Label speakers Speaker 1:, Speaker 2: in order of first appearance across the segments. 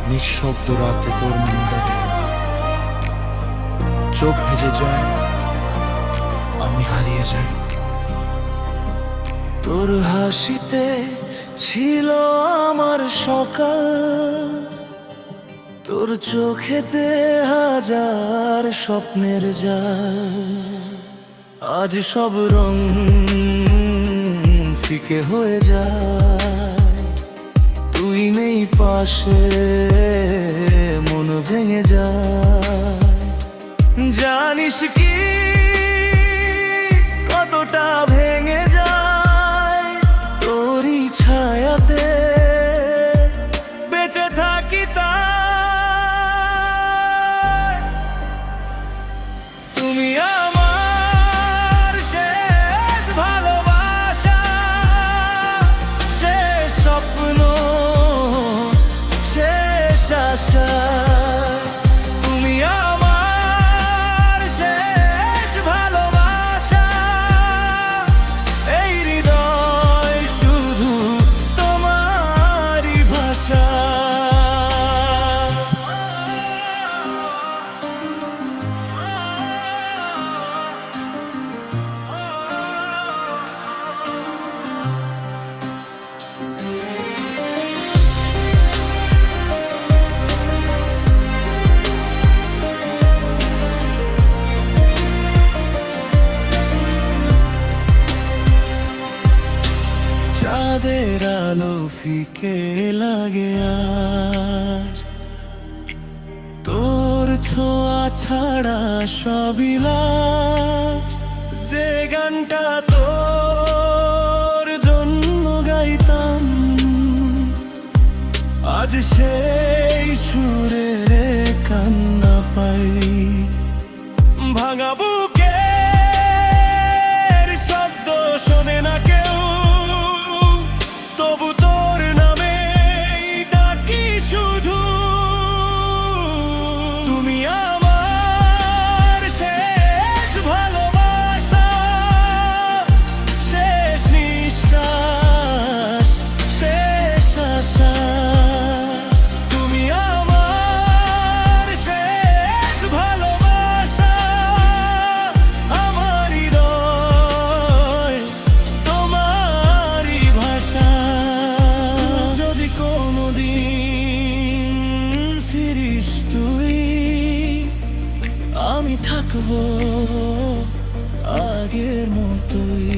Speaker 1: নিঃশব্দ রাতে তোর নিন্দাতে চোখ ভেজে যায়, আমি হারিয়ে যাই। তোর হাসিতে ছিল আমার সকাল, তোর চোখেতে হাজার স্বপ্নের জাল। আজ সব রং ফিকে হয়ে যায়, তুই নেই পাশে, মন ভেঙে যায়। জানিস কি কতটা ভেঙে যায় তোরই ছায়াতে বেঁচে থাকি তাই। তুমি আমার শেষ ভালোবাসা, শেষ স্বপ্ন, শেষ আশা। তুমি আমার শেষ ভালোবাসা, এই হৃদয় শুধু তোমারই ভাষা। চাঁদের আলো ফিকে লাগে আজ, তোর ছোঁয়া ছাড়া সবই লাজ। যে গানটা তোর জন্য গাইতাম, আজ সেই সুরে কান্না পাই। ভাঙা বুকের শব্দ শোনে না কেউ, তবু তোর নামে ডাকি শুধু। তুমি আমার শেষ ভালোবাসা, শেষ নিঃশ্বাস, শেষ আশা। তুমি আমার শেষ ভালোবাসা, আমার হৃদয় তোমারই ভাষা। যদি কোনোদিন ফিরিস তুই, আমি থাকবো আগের মতোই।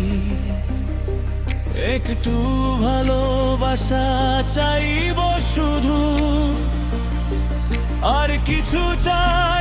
Speaker 1: একটু ভালোবাসা চাইব শুধু, আর কিছু চাই